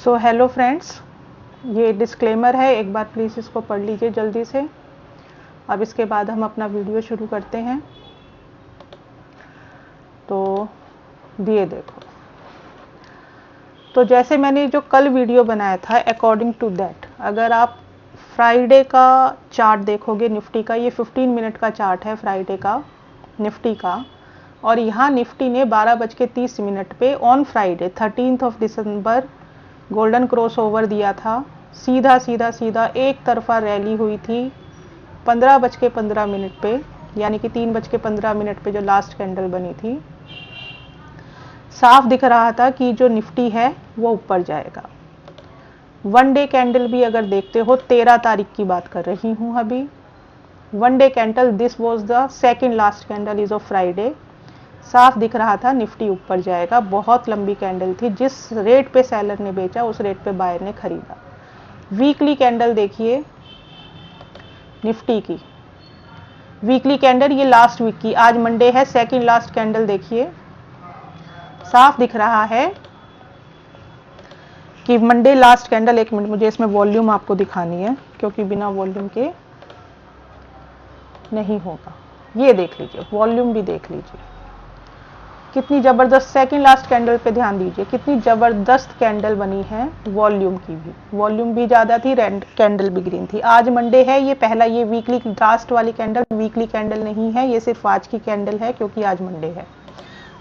So hello friends, ये disclaimer है, एक बार प्लीज़ इसको पढ़ लीजिए जल्दी से। अब इसके बाद हम अपना वीडियो शुरू करते हैं। तो ये देखो, तो जैसे मैंने जो कल वीडियो बनाया था अकॉर्डिंग टू दैट, अगर आप फ्राइडे का चार्ट देखोगे निफ्टी का, ये 15 मिनट का चार्ट है फ्राइडे का निफ्टी का, और यहाँ निफ्टी ने 12:30 पे on Friday 13 December golden cross over दिया था। सीधा सीधा सीधा एक तरफा रैली हुई थी 15:15 पे, यानी कि 3:15 पे जो लास्ट कैंडल बनी थी। साफ दिख रहा था कि जो निफ्टी है वो ऊपर जाएगा। वन डे कैंडल भी अगर देखते हो, 13 तारीख की बात कर रही हूँ अभी। One day candle, this was the second last candle is of Friday. साफ दिख रहा था निफ्टी ऊपर जाएगा। बहुत लंबी कैंडल थी, जिस रेट पे सेलर ने बेचा उस रेट पे बायर ने खरीदा। वीकली कैंडल देखिए निफ्टी की, वीकली कैंडल ये लास्ट वीक की, आज मंडे है, सेकंड लास्ट कैंडल देखिए। साफ दिख रहा है कि मंडे लास्ट कैंडल, एक मिनट मुझे इसमें वॉल्यूम आपको दिखानी है क्योंकि बिना वॉल्यूम के नहीं होगा। ये देख लीजिए, वॉल्यूम भी देख लीजिए कितनी जबरदस्त, सेकंड लास्ट कैंडल पे ध्यान दीजिए कितनी जबरदस्त कैंडल बनी है। वॉल्यूम की भी, वॉल्यूम भी ज्यादा थी, रेड कैंडल भी ग्रीन थी। आज मंडे है, ये पहला, ये वीकली लास्ट वाली कैंडल वीकली कैंडल नहीं है, ये सिर्फ आज की कैंडल है क्योंकि आज मंडे है।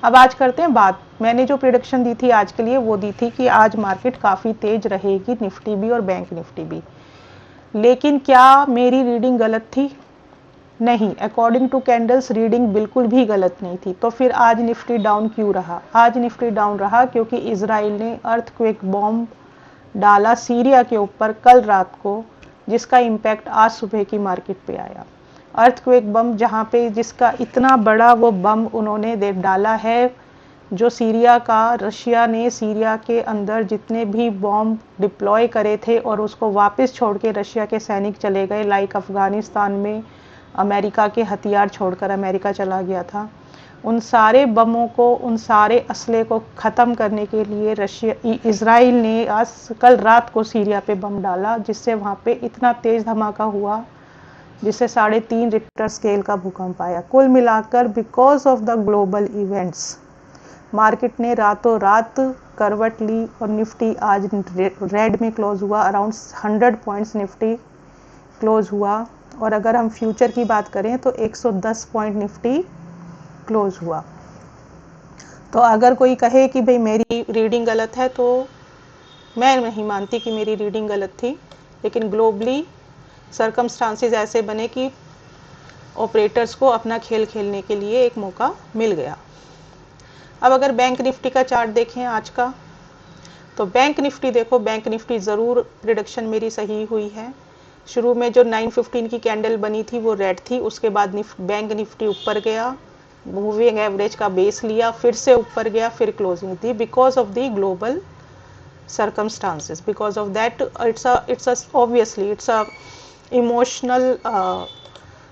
अब आज करते हैं बात, मैंने जो प्रिडिक्शन दी थी आज के लिए वो दी थी कि आज मार्केट काफी तेज रहेगी, निफ्टी भी और बैंक निफ्टी भी। लेकिन क्या मेरी रीडिंग गलत थी? नहीं, अकॉर्डिंग टू कैंडल्स रीडिंग बिल्कुल भी गलत नहीं थी। तो फिर आज निफ्टी डाउन क्यों रहा? आज निफ्टी डाउन रहा क्योंकि इजराइल ने अर्थक्वेक बॉम्ब डाला सीरिया के ऊपर कल रात को, जिसका इम्पैक्ट आज सुबह की मार्केट पे आया। अर्थक्वेक बम, जहाँ पे जिसका इतना बड़ा वो बम उन्होंने दे डाला है, जो सीरिया का, रशिया ने सीरिया के अंदर जितने भी बॉम्ब डिप्लॉय करे थे और उसको वापस छोड़ के रशिया के सैनिक चले गए, लाइक अफगानिस्तान में अमेरिका के हथियार छोड़कर अमेरिका चला गया था, उन सारे बमों को, उन सारे असले को ख़त्म करने के लिए इजराइल ने आज कल रात को सीरिया पे बम डाला, जिससे वहाँ पे इतना तेज़ धमाका हुआ जिससे 3.5 रिक्टर स्केल का भूकंप आया। कुल मिलाकर because of the global events market ने रातों रात करवट ली और निफ्टी आज रेड में क्लोज हुआ। अराउंड 100 पॉइंट्स निफ्टी क्लोज हुआ। और अगर हम फ्यूचर की बात करें तो 110 पॉइंट निफ्टी क्लोज हुआ। तो अगर कोई कहे कि भाई मेरी रीडिंग गलत है, तो मैं नहीं मानती कि मेरी रीडिंग गलत थी, लेकिन ग्लोबली सर्कमस्टांसेस ऐसे बने कि ऑपरेटर्स को अपना खेल खेलने के लिए एक मौका मिल गया। अब अगर बैंक निफ्टी का चार्ट देखें आज का, तो बैंक निफ्टी देखो, बैंक निफ्टी ज़रूर प्रिडिक्शन मेरी सही हुई है। शुरू में जो 915 की कैंडल बनी थी वो रेड थी, उसके बाद बैंक निफ्टी ऊपर गया, मूविंग एवरेज का बेस लिया, फिर से ऊपर गया, फिर क्लोजिंग थी because of the global circumstances. Because of that, obviously it's a emotional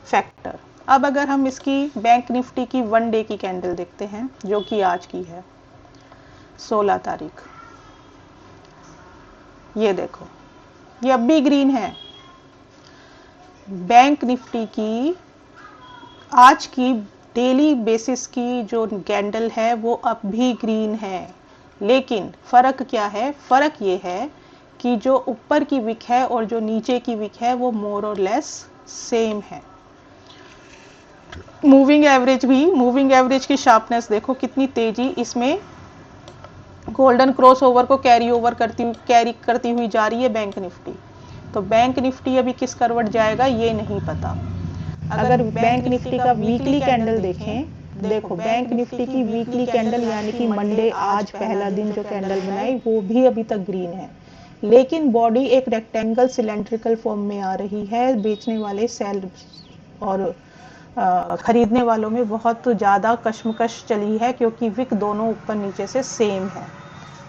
factor. अब अगर हम इसकी बैंक निफ्टी की वन डे की कैंडल देखते हैं, जो कि आज की है 16 तारीख, ये देखो, ये अब भी ग्रीन है। बैंक निफ्टी की आज की डेली बेसिस की जो कैंडल है वो अब भी ग्रीन है। लेकिन फर्क क्या है? फर्क ये है कि जो ऊपर की विक है और जो नीचे की विक है वो मोर और लेस सेम है। मूविंग एवरेज भी, मूविंग एवरेज की शार्पनेस देखो कितनी तेजी इसमें गोल्डन क्रॉस ओवर को कैरी करती हुई जा रही है बैंक निफ्टी। तो बैंक निफ्टी अभी किस करवट जाएगा ये नहीं पता। अगर बैंक निफ्टी का वीकली कैंडल देखें, देखो बैंक निफ्टी की वीकली कैंडल यानी कि मंडे, आज पहला दिन जो कैंडल बनाई वो भी अभी तक ग्रीन है, लेकिन बॉडी एक रेक्टेंगल सिलेंड्रिकल फॉर्म में आ रही है। बेचने वाले सेल और खरीदने वालों में बहुत ज़्यादा कश्मकश चली है क्योंकि विक दोनों ऊपर नीचे से सेम है।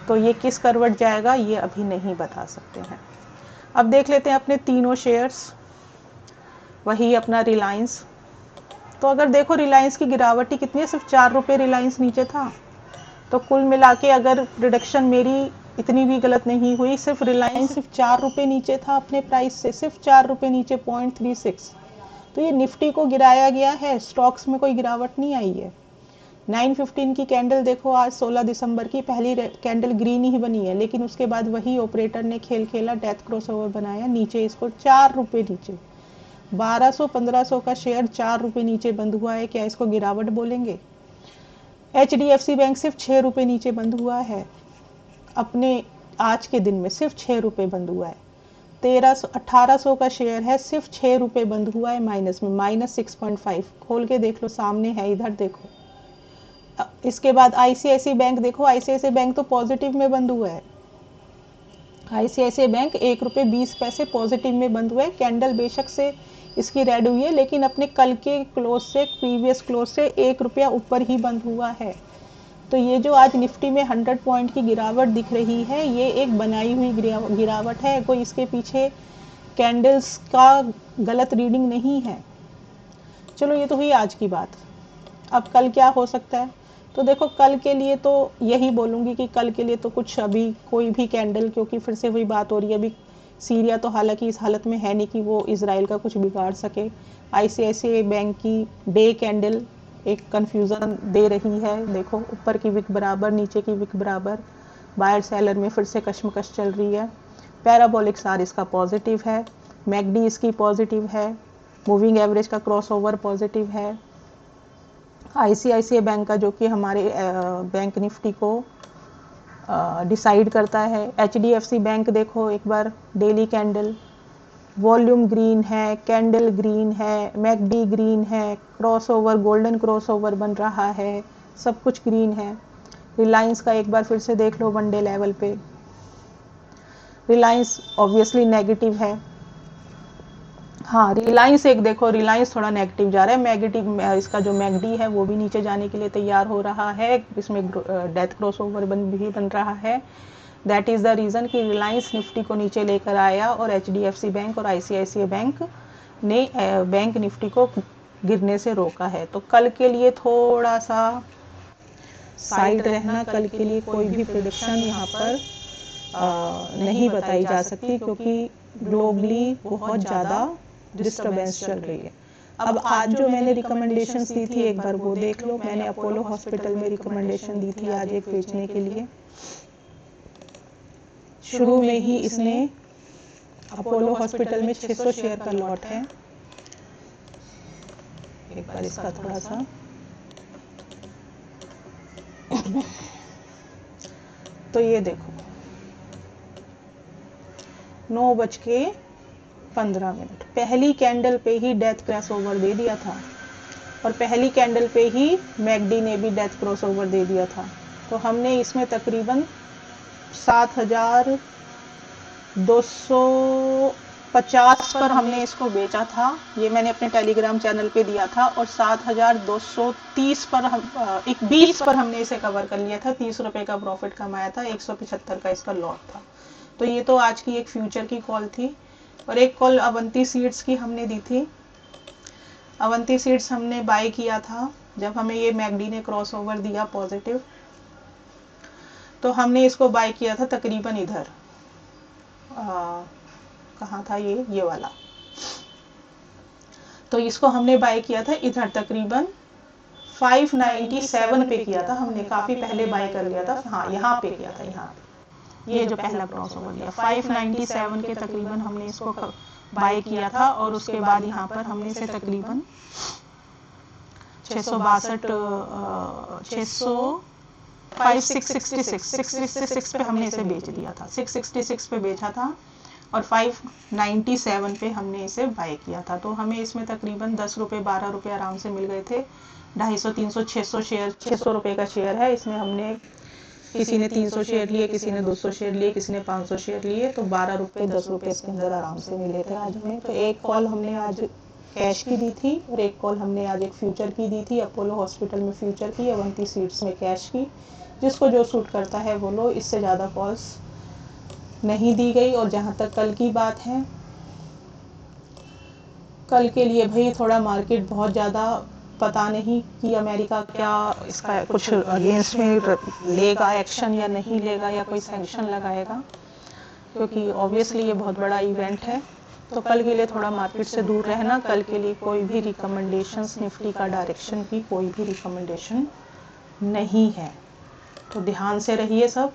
तो ये किस करवट जाएगा ये अभी नहीं बता सकते हैं। अब देख लेते हैं अपने तीनों शेयर्स। वही अपना रिलायंस, तो अगर देखो रिलायंस की गिरावट ही कितनी है, सिर्फ 4 रुपये रिलायंस नीचे था। तो कुल मिला के अगर प्रिडिक्शन मेरी इतनी भी गलत नहीं हुई, सिर्फ रिलायंस सिर्फ 4 रुपए नीचे था अपने प्राइस से, सिर्फ 4 रुपए नीचे 0.36। तो ये निफ्टी को गिराया गया है, स्टॉक्स में कोई गिरावट नहीं आई है। 9:15 की कैंडल देखो, आज 16 दिसंबर की पहली कैंडल ग्रीन ही बनी है, लेकिन उसके बाद वही ऑपरेटर ने खेल खेला, डेथ क्रॉसओवर बनाया, नीचे इसको 4 रुपए नीचे 1200-1500 का शेयर 4 रुपए नीचे बंद हुआ है, क्या इसको गिरावट बोलेंगे? HDFC बैंक सिर्फ 6 रुपए नीचे बंद हुआ है अपने आज के दिन में, सिर्फ 6 रुपए बंद हुआ है। 1800 का शेयर है, सिर्फ 6 रुपए बंद हुआ है माइनस में, -6.5। खोल के देख लो, सामने है, इधर देखो। इसके बाद ICICI बैंक देखो, ICICI बैंक तो पॉजिटिव में बंद हुआ है। ICICI बैंक 1 रुपए 20 पैसे पॉजिटिव में बंद हुआ है। कैंडल बेशक से इसकी रेड हुई है, लेकिन अपने कल के क्लोज से, प्रीवियस क्लोज से 1 रुपया ऊपर ही बंद हुआ है। तो ये जो आज निफ्टी में 100 पॉइंट की गिरावट दिख रही है, ये एक बनाई हुई गिरावट है, कोई इसके पीछे कैंडल्स का गलत रीडिंग नहीं है। चलो ये तो हुई आज की बात। अब कल क्या हो सकता है? तो देखो, कल के लिए तो यही बोलूंगी कि कल के लिए तो कुछ अभी कोई भी कैंडल, क्योंकि फिर से वही बात हो रही है, अभी सीरिया तो हालांकि इस हालत में है नहीं कि वो इजराइल का कुछ बिगाड़ सके। ICICI बैंक की डे कैंडल एक कंफ्यूजन दे रही है। देखो, ऊपर की विक बराबर, नीचे की विक बराबर, बायर सेलर में फिर से कश्मकश चल रही है। पैराबोलिक सार इसका पॉजिटिव है, मैकडी इसकी पॉजिटिव है, मूविंग एवरेज का क्रॉसओवर पॉजिटिव है। ICICI बैंक का, जो कि हमारे बैंक निफ्टी को डिसाइड करता है। HDFC बैंक देखो एक बार, डेली कैंडल, वॉल्यूम ग्रीन है, कैंडल ग्रीन है, मैकडी ग्रीन है, क्रॉसओवर, गोल्डन क्रॉसओवर बन रहा है, सब कुछ ग्रीन है। रिलायंस का एक बार फिर से देख लो वन डे लेवल पे, रिलायंस ऑब्वियसली नेगेटिव है। हाँ, रिलायंस एक देखो, रिलायंस थोड़ा नेगेटिव जा रहा है, नेगेटिव इसका जो मैकडी है वो भी नीचे जाने के लिए तैयार हो रहा है, इसमें डेथ क्रॉसओवर भी बन रहा है। दैट इज द रीजन कि रिलायंस निफ्टी को नीचे लेकर आया और HDFC बैंक और ICICI बैंक ने बैंक निफ्टी को गिरने से रोका है। तो कल के लिए थोड़ा सा साइड रहना, कल के लिए कोई भी प्रेडिक्शन यहाँ पर नहीं बताई जा सकती, क्योंकि ग्लोबली बहुत ज़्यादा डिस्टर्बेंस चल रही है। अब आज जो मैंने रिकमेंडेशन दी थी एक बार वो देख लो, मैंने अपोलो हॉस्पिटल में रिकमेंडेशन दी थी आज एक बेचने के लिए। शुरू में ही इसने, अपोलो हॉस्पिटल में 600 शेयर का लॉट है। एक बार इसका थोड़ा सा तो ये देखो, 9:15 पहली कैंडल पे ही डेथ क्रॉसओवर दे दिया था, और पहली कैंडल पे ही मैकडी ने भी डेथ क्रॉसओवर दे दिया था। तो हमने इसमें तकरीबन 7,250 पर हमने इसको बेचा था, ये मैंने अपने टेलीग्राम चैनल पे दिया था, और 7,230 पर 20 पर हमने इसे कवर कर लिया था, 30 रुपए का प्रॉफिट कमाया था, 175 का इसका लॉट था। तो ये तो आज की एक फ्यूचर की कॉल थी। और एक कॉल अवंती सीड्स की हमने दी थी। अवंती सीड्स हमने बाय किया था जब हमें ये मैकडी ने क्रॉसओवर दिया पॉजिटिव, तो हमने इसको बाय किया था तकरीबन इधर, कहाँ था ये वाला, तो इसको हमने बाय किया था इधर तकरीबन 597 पे किया था हमने, काफी पहले बाय कर लिया था। हाँ, यहाँ पे किया था, यहाँ ये जो पहला क्रॉसओवर लिया 597 के तकरीबन हमने इसको बाय किया था, और उसके बाद यहाँ पर हमने इसे तकरीबन 666 पे हमने इसे बेच दिया था, 666 पे बेचा था और 597 पे हमने इसे बाय किया था। तो हमें इसमें तकरीबन 10 रुपये 12 रुपये आराम से मिल गए थे। 250, 300, 600 शेयर, 600 रुपये का शेयर है इसमें। हमने, किसी ने 300 शेयर लिए, किसी ने 200 शेयर लिए, किसी ने 500 शेयर लिए, तो 12 रुपये 10 रुपये इसके अंदर आराम से मिले थे आज हमें। तो एक कॉल हमने आज कैश की दी थी और एक कॉल हमने आज एक फ्यूचर की दी थी, अपोलो हॉस्पिटल में फ्यूचर की, अवंती सीड्स में कैश की। जिसको जो सूट करता है वो लो, इससे ज़्यादा कॉल्स नहीं दी गई। और जहाँ तक कल की बात है, कल के लिए भाई थोड़ा मार्केट बहुत ज़्यादा पता नहीं कि अमेरिका क्या इसका कुछ अगेंस्ट में लेगा एक्शन या नहीं लेगा, या कोई सैंक्शन लगाएगा, क्योंकि ऑब्वियसली ये बहुत बड़ा इवेंट है। तो कल के लिए थोड़ा मार्केट से दूर रहना। कल के लिए कोई भी रिकमेंडेशंस निफ्टी का डायरेक्शन की कोई भी रिकमेंडेशन नहीं है, तो ध्यान से रहिए सब।